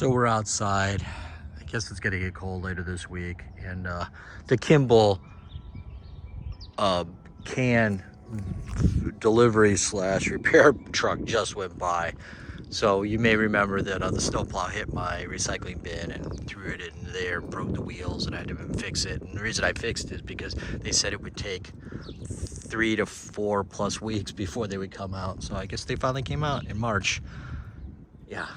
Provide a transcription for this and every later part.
So we're outside. I guess it's gonna get cold later this week, and the Kimball can delivery / repair truck just went by. So you may remember that the snowplow hit my recycling bin and threw it in there, broke the wheels, and I had to fix it. And the reason I fixed it is because they said it would take 3 to 4 plus weeks before they would come out. So I guess they finally came out in March. Yeah.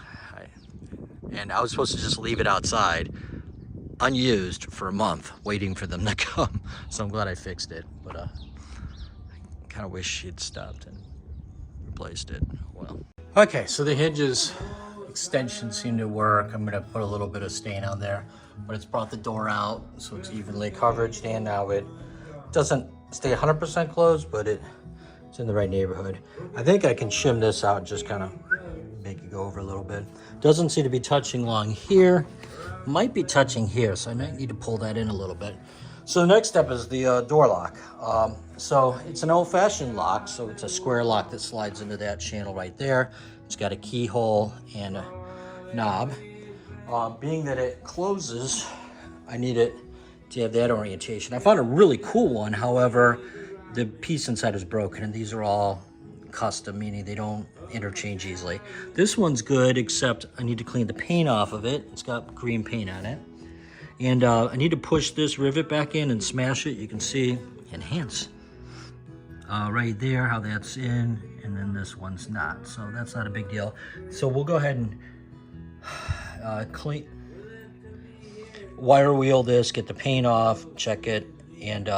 And I was supposed to just leave it outside unused for a month waiting for them to come. So I'm glad I fixed it, but I kind of wish she'd stopped and replaced it. Well, okay, so the hinges extension seemed to work. I'm gonna put a little bit of stain on there, but it's brought the door out so it's evenly covered, and now it doesn't stay 100% closed, but it's in the right neighborhood. I think I can shim this out and just kind of make it go over a little bit. Doesn't seem to be touching along here. Might be touching here, so I might need to pull that in a little bit. So the next step is the door lock. So it's an old-fashioned lock, so it's a square lock that slides into that channel right there. It's got a keyhole and a knob. Being that it closes, I need it to have that orientation. I found a really cool one, however, the piece inside is broken, and these are all custom, meaning they don't interchange easily. This one's good, except I need to clean the paint off of it. It's got green paint on it. And I need to push this rivet back in and smash it. You can see enhance right there how that's in, and then this one's not. So that's not a big deal. So we'll go ahead and clean, wire wheel this, get the paint off, check it, and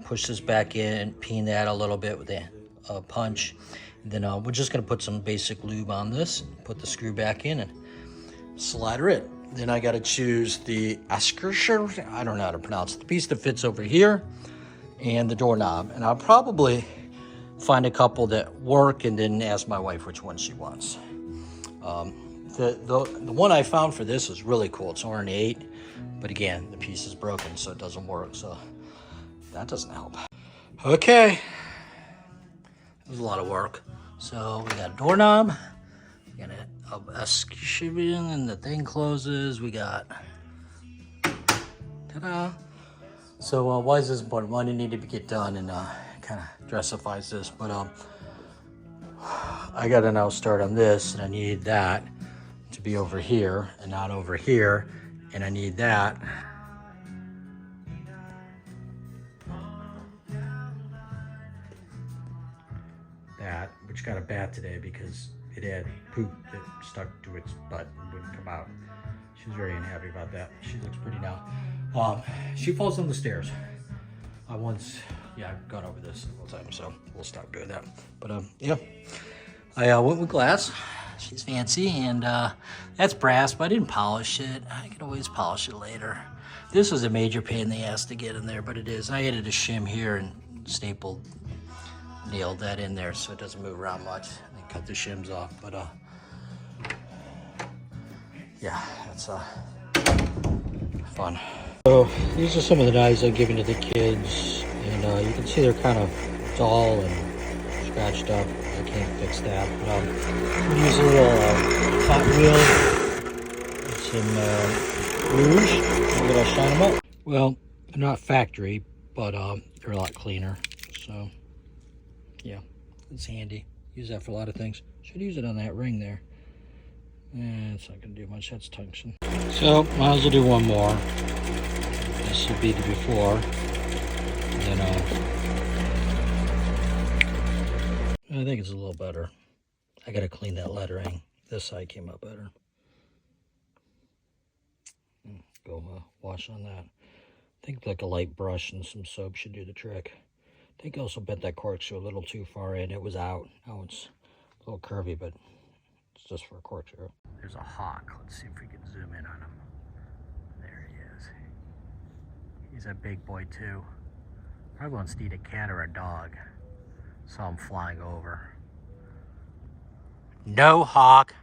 push this back in, peen that a little bit with a punch. And then we're just gonna put some basic lube on this, put the screw back in and slide her in. Then I gotta choose the Askerscher, I don't know how to pronounce it, the piece that fits over here, and the doorknob. And I'll probably find a couple that work and then ask my wife which one she wants. The one I found for this is really cool. It's ornate, but again, the piece is broken, so it doesn't work. So that doesn't help. Okay, it was a lot of work. So we got a doorknob, we got a shivering, and the thing closes. We got, ta-da. So why is this important? Well, I need to get done, and kind of dressifies this, but I gotta now start on this, and I need that to be over here and not over here, and I need that which got a bat today because it had poop that stuck to its butt and wouldn't come out. She was very unhappy about that. She looks pretty now. She falls down the stairs. I've gone over this several times, so we'll stop doing that. But yeah, I went with glass. She's fancy, and that's brass, but I didn't polish it. I could always polish it later. This was a major pain in the ass to get in there, but it is. I added a shim here and nailed that in there so it doesn't move around much, and cut the shims off. But yeah, that's fun. So these are some of the knives I've given to the kids, and you can see they're kind of dull and scratched up. I can't fix that, but I'm gonna use a little hot wheel and some rouge. I'm gonna shine them up. Well, not factory, but they're a lot cleaner. So, yeah, it's handy. Use that for a lot of things. Should use it on that ring there. It's not going to do much. That's tungsten. So, might as well do one more. This will be the before. And then, I think it's a little better. I got to clean that lettering. This side came out better. Go wash on that. I think like a light brush and some soap should do the trick. I think I also bent that corkscrew a little too far in. It was out. Now it's a little curvy, but it's just for a corkscrew. There's a hawk. Let's see if we can zoom in on him. There he is. He's a big boy too. Probably wants to eat a cat or a dog. Saw him flying over. No, hawk.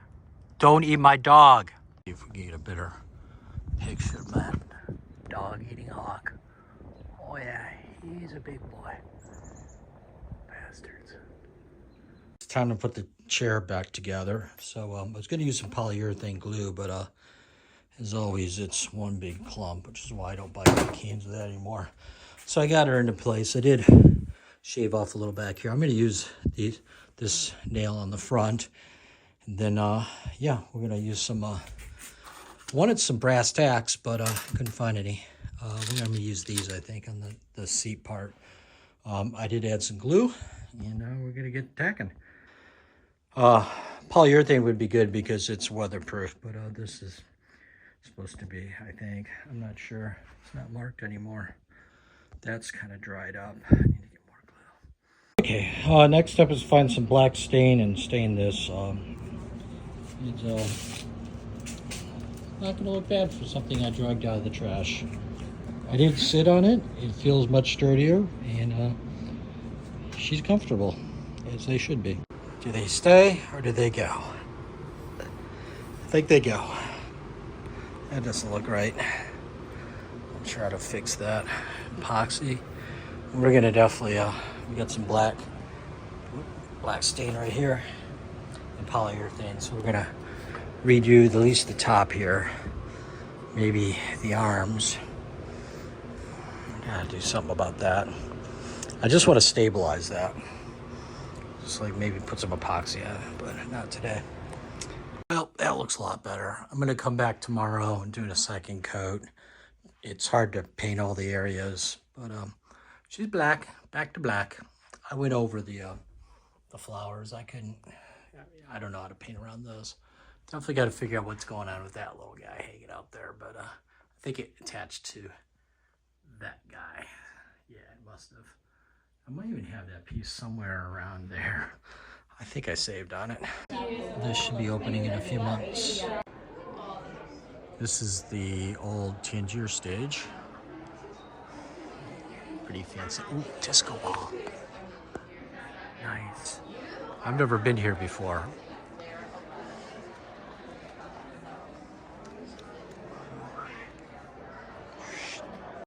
Don't eat my dog. See if we can get a better picture of that dog eating hawk. Oh yeah, he's a big boy. Bastards. It's time to put the chair back together. So I was going to use some polyurethane glue, but as always, it's one big clump, which is why I don't buy big cans of that anymore. So I got her into place. I did shave off a little back here. I'm going to use this nail on the front. And then, yeah, we're going to use some, wanted some brass tacks, but couldn't find any. We're going to use these, I think, on the seat part. I did add some glue, and we're going to get tacking. Polyurethane would be good because it's weatherproof, but this is supposed to be, I think. I'm not sure. It's not marked anymore. That's kind of dried up. I need to get more glue. Okay, next step is find some black stain and stain this. It's not going to look bad for something I dragged out of the trash. I didn't sit on it. It feels much sturdier, and she's comfortable, as they should be. Do they stay or do they go? I think they go. That doesn't look right. I'll try to fix that. Epoxy. We're gonna definitely, we got some black stain right here and polyurethane. So we're gonna redo at least the top here, maybe the arms. Gotta do something about that. I just want to stabilize that. Just like maybe put some epoxy on it, but not today. Well, that looks a lot better. I'm gonna come back tomorrow and do a second coat. It's hard to paint all the areas, but she's black, back to black. I went over the flowers. I don't know how to paint around those. Definitely got to figure out what's going on with that little guy hanging out there, but I think it attached to that guy. Yeah, it must have. I might even have that piece somewhere around there. I think I saved on it. This should be opening in a few months. This is the old Tangier stage. Pretty fancy. Ooh, disco ball. Nice. I've never been here before.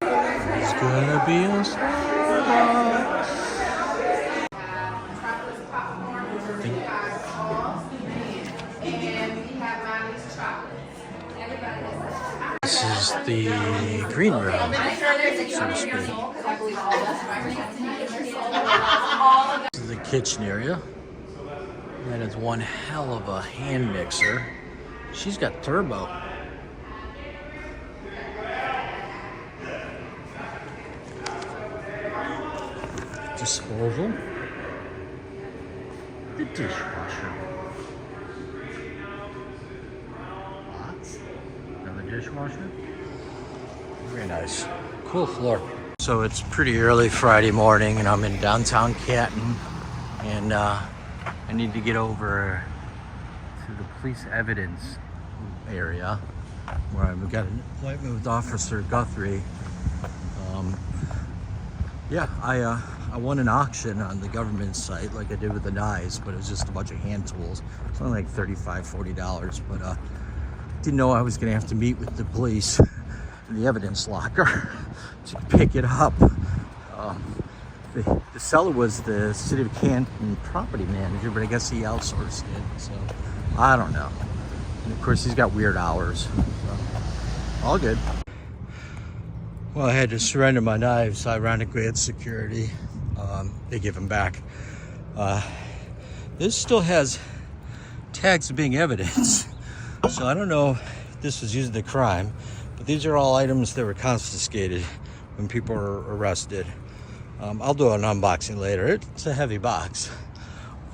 It's gonna be a Starbucks. This is the green room, so to speak. This is the kitchen area. That is one hell of a hand mixer. She's got turbo. Disposal. The dishwasher. Another dishwasher. Very nice. Cool floor. So it's pretty early Friday morning and I'm in downtown Canton, and I need to get over to the police evidence area where I've got an appointment with Officer Guthrie. Yeah, I won an auction on the government site like I did with the knives, but it was just a bunch of hand tools. It's only like $35–40, but didn't know I was gonna have to meet with the police in the evidence locker to pick it up. The seller was the City of Canton property manager, but I guess he outsourced it, so I don't know. And of course, he's got weird hours, so all good. Well, I had to surrender my knives. Ironically, at security, they give them back. This still has tags of being evidence, so I don't know if this was used in the crime, but these are all items that were confiscated when people were arrested. I'll do an unboxing later. It's a heavy box.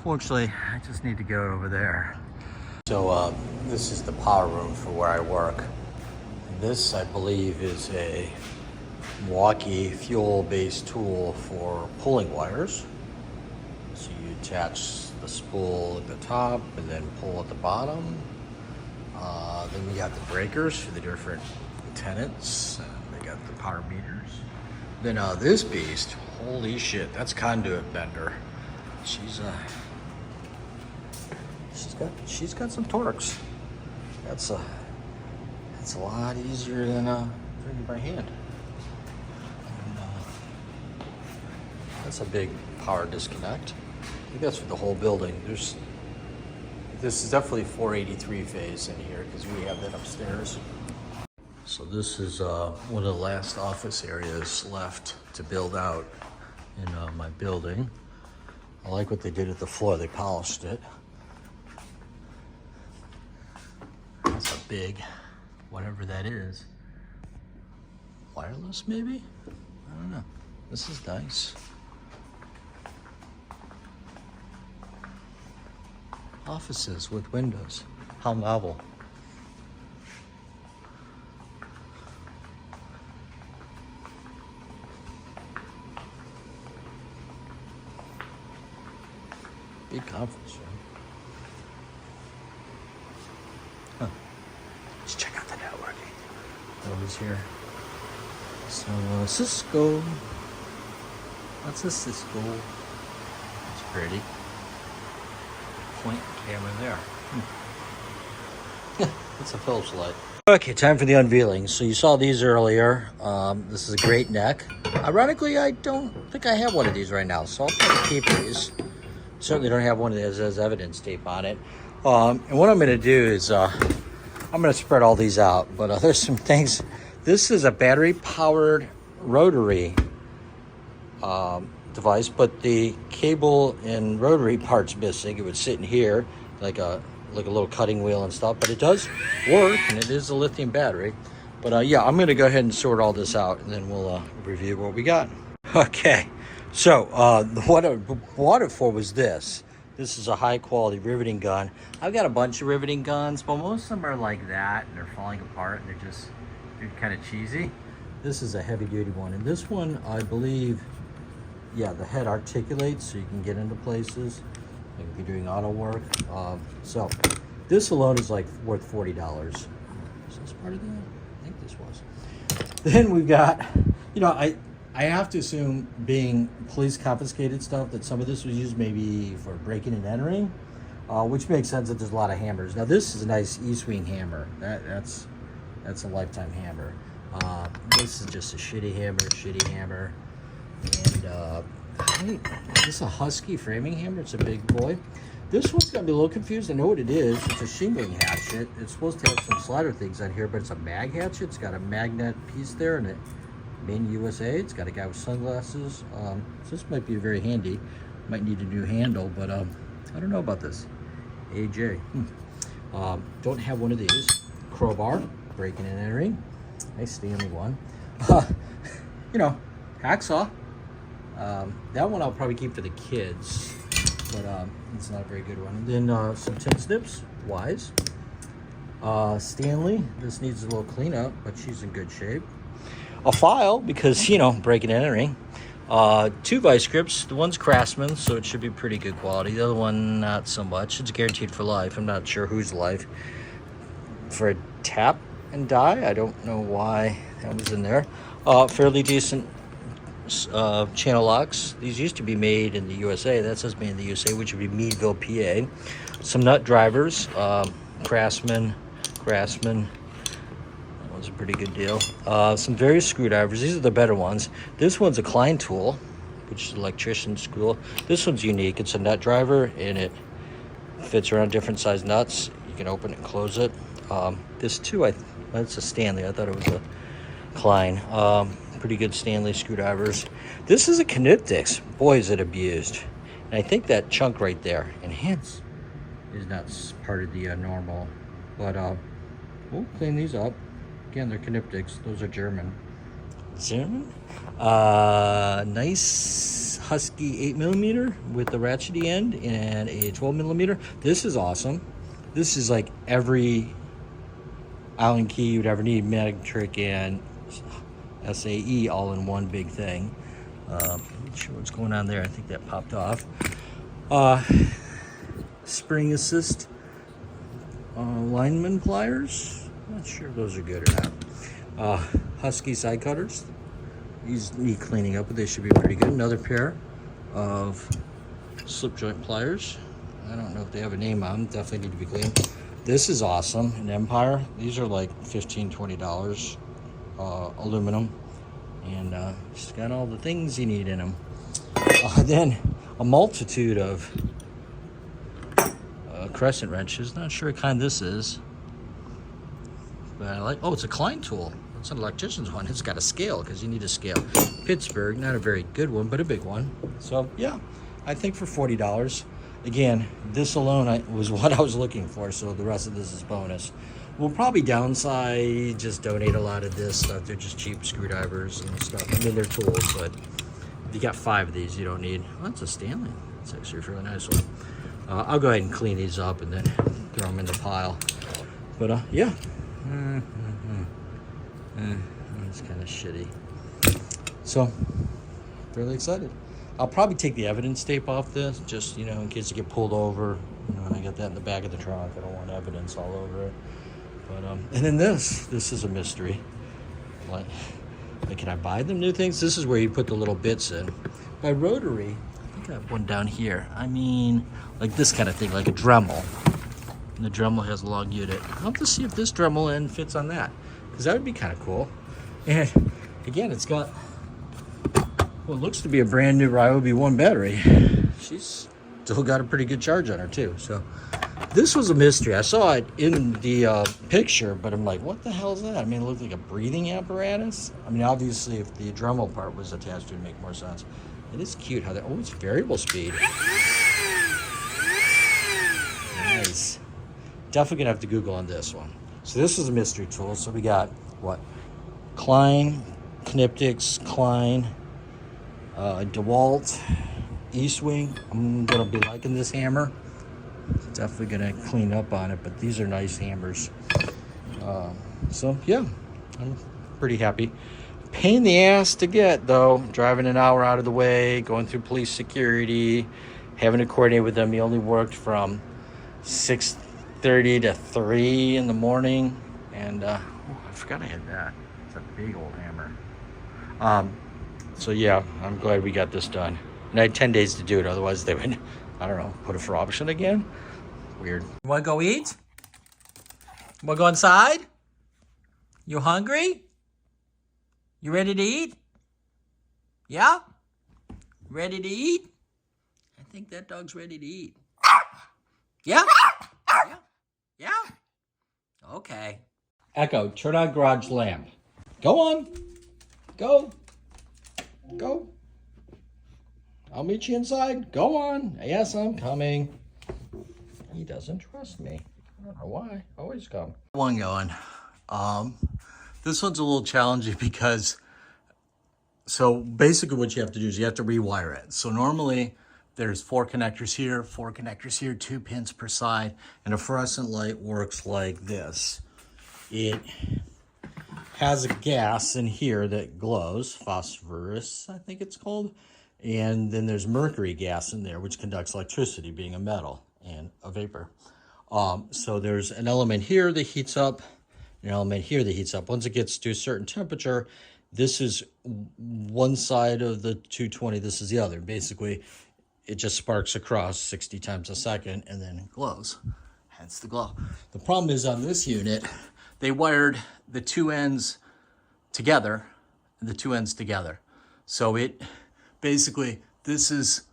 Fortunately, I just need to go over there. So this is the power room for where I work. This, I believe, is a Milwaukee fuel-based tool for pulling wires. So you attach the spool at the top and then pull at the bottom. Then we got the breakers for the different tenants. They got the power meters. Then this beast, holy shit, that's conduit bender. She's got some torques. That's a lot easier than doing it by hand. And, that's a big power disconnect. I think that's for the whole building. This is definitely 483 phase in here because we have that upstairs. So this is one of the last office areas left to build out in my building. I like what they did at the floor. They polished it. That's a big, whatever that is. Wireless, maybe? I don't know. This is nice. Offices with windows. How novel. Big conference room. Huh. Let's check out the networking. Over here. So Cisco. That's a Cisco. It's pretty. Point camera there. It's a Philips light. Okay, time for the unveiling. So you saw these earlier. This is a great neck. Ironically, I don't think I have one of these right now, so I'll try to keep these. Certainly don't have one that has evidence tape on it. And what I'm going to do is I'm going to spread all these out. But there's some things. This is a battery-powered rotary device, but the cable and rotary part's missing. It would sit in here like a little cutting wheel and stuff, but it does work, and it is a lithium battery. But yeah, I'm going to go ahead and sort all this out, and then we'll review what we got. Okay. So, what I bought it for was this. This is a high-quality riveting gun. I've got a bunch of riveting guns, but most of them are like that, and they're falling apart, and they're kind of cheesy. This is a heavy-duty one, and this one, I believe, yeah, the head articulates, so you can get into places. You can be doing auto work. So, this alone is like worth $40. Is this part of that? I think this was. Then we've got, you know, I have to assume, being police confiscated stuff, that some of this was used maybe for breaking and entering, which makes sense that there's a lot of hammers. Now this is a nice E-swing hammer. That's a lifetime hammer. This is just a shitty hammer. And this is a Husky framing hammer. It's a big boy. This one's gonna be a little confused. I know what it is. It's a shingling hatchet. It's supposed to have some slider things on here, but it's a mag hatchet. It's got a magnet piece there, and it made in USA. It's got a guy with sunglasses. So this might be very handy. Might need a new handle, but I don't know about this. AJ. Don't have one of these. Crowbar, breaking and entering. Nice Stanley one. You know, hacksaw. That one I'll probably keep for the kids, but it's not a very good one. And then some tin snips, Wise. Stanley, this needs a little cleanup, but she's in good shape. A file, because, you know, breaking and entering. 2 vice grips. The one's Craftsman, so it should be pretty good quality. The other one, not so much. It's guaranteed for life. I'm not sure whose life. For a tap and die, I don't know why that was in there. Fairly decent channel locks. These used to be made in the USA. That says made in the USA, which would be Meadville, PA. Some nut drivers. Craftsman. A pretty good deal. Some various screwdrivers. These are the better ones. This one's a Klein tool, which is an electrician's tool. This one's unique. It's a nut driver, and it fits around different size nuts. You can open it and close it. This too, it's a Stanley. I thought it was a Klein. pretty good Stanley screwdrivers. This is a Knipex. Boy, is it abused. And I think that chunk right there, enhance, is not part of the normal. But we'll clean these up. Again, they're Knipex. Those are German. German? Nice Husky 8mm with the ratchety end and a 12mm. This is awesome. This is like every Allen key you'd ever need, Metric and SAE all in one big thing. Not sure what's going on there. I think that popped off. Spring assist lineman pliers. Not sure if those are good or not. Husky side cutters. These need cleaning up, but they should be pretty good. Another pair of slip joint pliers. I don't know if they have a name on them. Definitely need to be cleaned. This is awesome. An Empire. These are like $15, $20. Aluminum. And it's got all the things you need in them. Then a multitude of crescent wrenches. Not sure what kind this is. But I like, oh, it's a Klein tool. It's an electrician's one. It's got a scale because you need a scale. Pittsburgh, not a very good one, but a big one. So yeah, I think for $40. Again, this alone was what I was looking for, so the rest of this is bonus. We'll probably downsize, just donate a lot of this stuff. They're just cheap screwdrivers and stuff. I mean, they're tools, but if you got 5 of these, you don't need. Oh, that's a Stanley. That's actually a really nice one. I'll go ahead and clean these up and then throw them in the pile. But yeah. It's kind of shitty. So, really excited. I'll probably take the evidence tape off this, just, you know, in case it get pulled over. You know, and I got that in the back of the trunk. I don't want evidence all over it. But, and then this is a mystery. Like, can I buy them new things? This is where you put the little bits in. By Rotary, I think I have one down here. I mean, like this kind of thing, like a Dremel. And the Dremel has a long unit. I'll have to see if this Dremel end fits on that, because that would be kind of cool. And again, it's got what looks to be a brand new Ryobi 1 battery. She's still got a pretty good charge on her too. So this was a mystery. I saw it in the picture, but I'm like, what the hell is that? I mean, it looked like a breathing apparatus. I mean, obviously, if the Dremel part was attached, it would make more sense. It is cute how that. Oh, it's variable speed. Nice. Definitely gonna have to Google on this one. So this is a mystery tool. So we got what? Klein, Knipex, Klein, DeWalt, Eastwing. I'm gonna be liking this hammer. Definitely gonna clean up on it, but these are nice hammers. So yeah, I'm pretty happy. Pain in the ass to get though, driving an hour out of the way, going through police security, having to coordinate with them. He only worked from 6:30 to 3 in the morning, and oh, I forgot I had that. It's a big old hammer. So yeah, I'm glad we got this done. And I had 10 days to do it, otherwise they would, I don't know, put it for option again. Weird. You wanna go eat? You wanna go inside? You hungry? You ready to eat? Yeah? Ready to eat? I think that dog's ready to eat. Yeah? Yeah? Yeah? Okay. Echo, turn on garage lamp. Go on. Go. Go. I'll meet you inside. Go on. Yes, I'm coming. He doesn't trust me. I don't know why. Always come. One going. This one's a little challenging because, so basically what you have to do is you have to rewire it. So normally there's 4 connectors here, 4 connectors here, 2 pins per side, and a fluorescent light works like this. It has a gas in here that glows, phosphorus, I think it's called. And then there's mercury gas in there, which conducts electricity, being a metal and a vapor. So there's an element here that heats up, an element here that heats up. Once it gets to a certain temperature, this is one side of the 220, this is the other. Basically, it just sparks across 60 times a second and then it glows, hence the glow. The problem is on this unit, they wired the 2 ends together, and the 2 ends together. So it basically, this is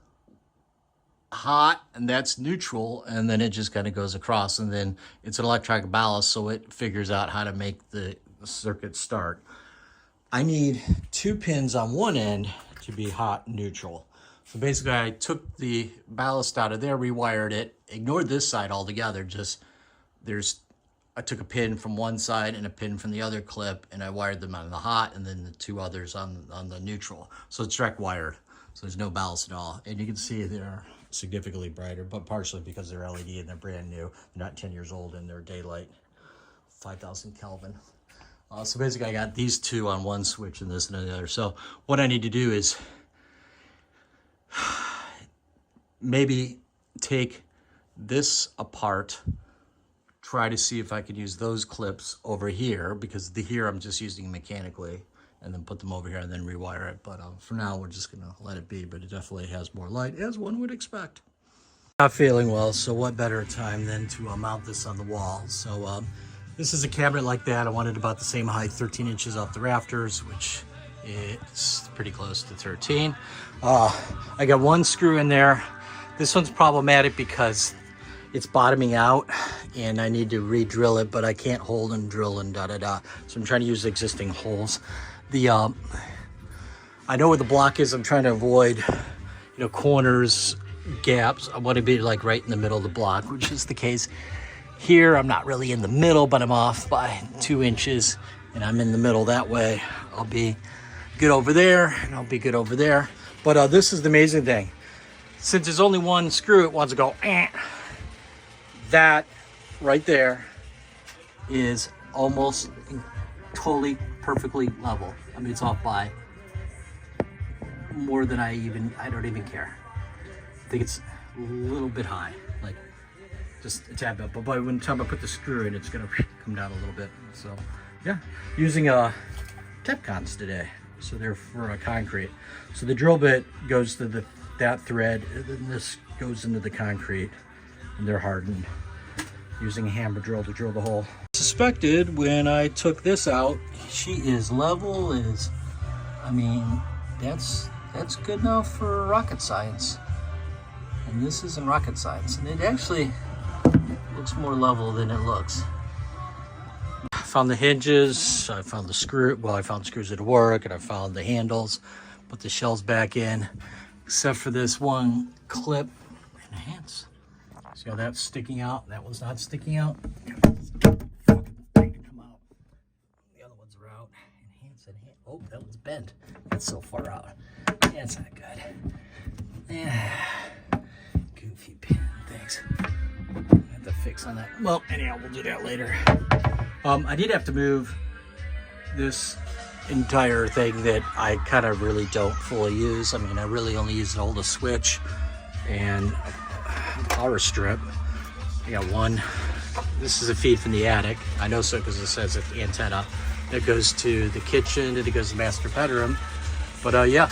hot and that's neutral, and then it just kind of goes across, and then it's an electronic ballast, so it figures out how to make the circuit start. I need 2 pins on one end to be hot and neutral. So basically I took the ballast out of there, rewired it, ignored this side altogether. I took a pin from one side and a pin from the other clip, and I wired them on the hot, and then the 2 others on the neutral. So it's direct wired, so there's no ballast at all. And you can see they're significantly brighter, but partially because they're LED and they're brand new. They're not 10 years old and they're daylight, 5,000 Kelvin. So basically I got these 2 on one switch and this and the other. So what I need to do is maybe take this apart, try to see if I could use those clips over here, because here I'm just using mechanically, and then put them over here and then rewire it. But for now, we're just gonna let it be, but it definitely has more light, as one would expect. Not feeling well, so what better time than to mount this on the wall. So this is a cabinet like that. I wanted about the same height, 13 inches off the rafters, which it's pretty close to 13. I got 1 screw in there. This one's problematic because it's bottoming out and I need to re-drill it, but I can't hold and drill and da-da-da. So I'm trying to use existing holes. I know where the block is. I'm trying to avoid, corners, gaps. I want to be like right in the middle of the block, which is the case here. I'm not really in the middle, but I'm off by 2 inches and I'm in the middle. That way I'll be good over there and I'll be good over there. But this is the amazing thing. Since there's only 1 screw, it wants to go, That right there is almost totally perfectly level. I mean, it's off by more than I don't even care. I think it's a little bit high, like just a tad bit. But by the time I put the screw in, it's gonna come down a little bit. So yeah, using Tepcons today. So they're for concrete. So the drill bit goes to that thread, and then this goes into the concrete, and they're hardened. Using a hammer drill to drill the hole. Suspected when I took this out, she is level as, I mean, that's good enough for rocket science. And this isn't rocket science. And it actually looks more level than it looks. I found the hinges, I found the screw, well, I found screws that'll work, and I found the handles, put the shells back in, except for this 1 clip and hands. See how that's sticking out? That one's not sticking out. Come out. The other ones are out. Oh, that one's bent. That's so far out. That's not good. Yeah. Goofy pin. Thanks. I have to fix on that. Well, anyhow, we'll do that later. I did have to move this entire thing that I kind of really don't fully use. I mean, I really only use it to hold a switch and power strip. I got 1. This is a feed from the attic. I know so because it says it's the antenna that goes to the kitchen and it goes to the master bedroom. But yeah,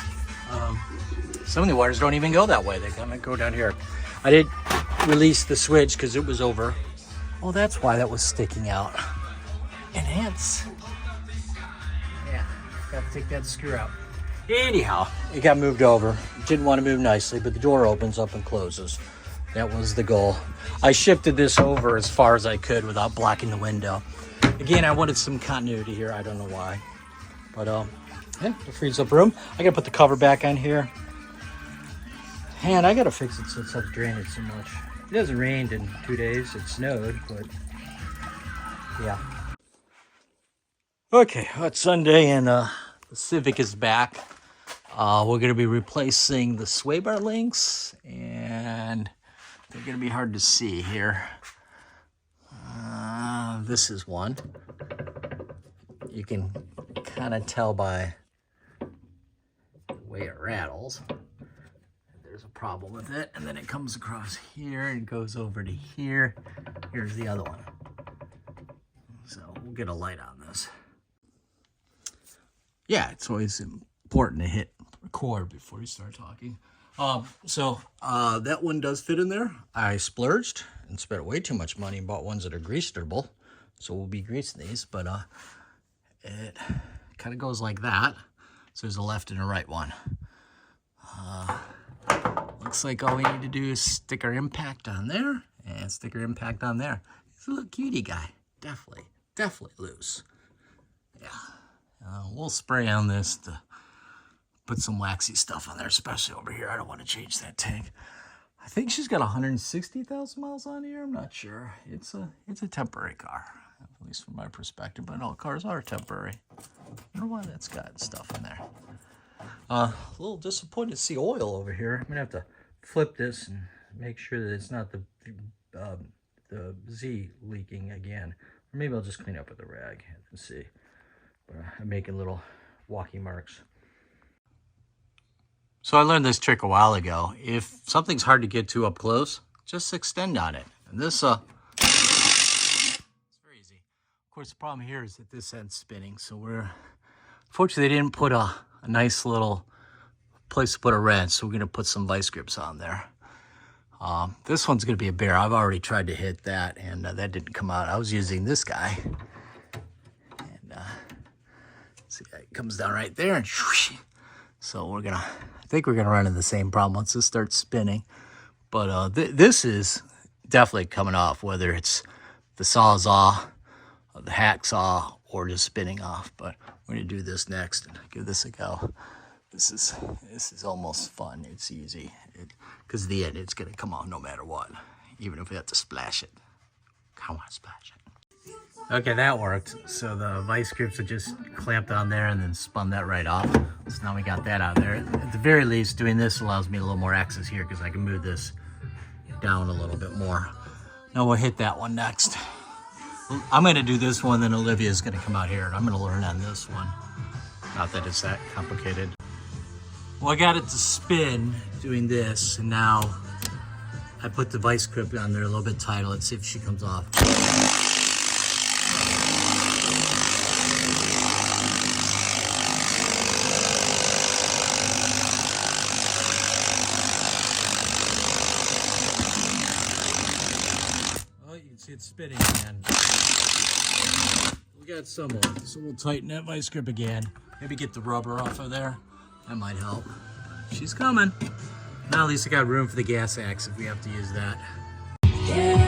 some of the wires don't even go that way. They kind of go down here. I did release the switch because it was over. Oh, that's why that was sticking out. Enhance. Yeah, got to take that screw out. Anyhow, it got moved over. Didn't want to move nicely, but the door opens up and closes. That was the goal. I shifted this over as far as I could without blocking the window. Again, I wanted some continuity here. I don't know why. But yeah, it frees up room. I gotta put the cover back on here. And I gotta fix it so it's not draining so much. It hasn't rained in 2 days. It snowed, but yeah. Okay, well, it's Sunday and the Civic is back. We're gonna be replacing the sway bar links, and they're gonna be hard to see here. This is one. You can kind of tell by the way it rattles. There's a problem with it. And then it comes across here and goes over to here. Here's the other one. So we'll get a light on this. Yeah, it's always important to hit record before you start talking. That one does fit in there. I splurged and spent way too much money and bought ones that are greaserable. So we'll be greasing these, but it kind of goes like that. So there's a left and a right one. Looks like all we need to do is stick our impact on there and stick our impact on there. He's a little cutie guy. Definitely loose. Yeah. We'll spray on this to put some waxy stuff on there, especially over here. I don't want to change that tank. I think she's got 160,000 miles on here. I'm not sure. It's a temporary car, at least from my perspective. But all cars are temporary. I don't know why that's got stuff in there. A little disappointed to see oil over here. I'm gonna have to flip this and make sure that it's not the Z leaking again. Or maybe I'll just clean up with a rag and see. But I'm making little walking marks. So I learned this trick a while ago. If something's hard to get to up close, just extend on it. And this, it's very easy. Of course, the problem here is that this end's spinning. So fortunately, they didn't put a nice little place to put a wrench. So we're gonna put some vice grips on there. This one's gonna be a bear. I've already tried to hit that and that didn't come out. I was using this guy. And see, it comes down right there and whoosh. So I think we're gonna run into the same problem once this starts spinning. But this is definitely coming off, whether it's the Sawzall, the hacksaw, or just spinning off. But we're gonna do this next and give this a go. This is almost fun. It's easy because the end it's gonna come on no matter what, even if we have to splash it. I want to splash it. Okay, that worked. So the vice grips are just clamped on there and then spun that right off. So now we got that out there. At the very least, doing this allows me a little more access here because I can move this down a little bit more. Now we'll hit that one next. I'm gonna do this one, then Olivia's gonna come out here and I'm gonna learn on this one. Not that it's that complicated. Well, I got it to spin doing this, and now I put the vice grip on there a little bit tighter. Let's see if she comes off. Oh, you can see it spinning again. We got some of it, so we'll tighten that vice grip again. Maybe get the rubber off of there. That might help. She's coming. Now at least I got room for the gas axe if we have to use that. Yeah.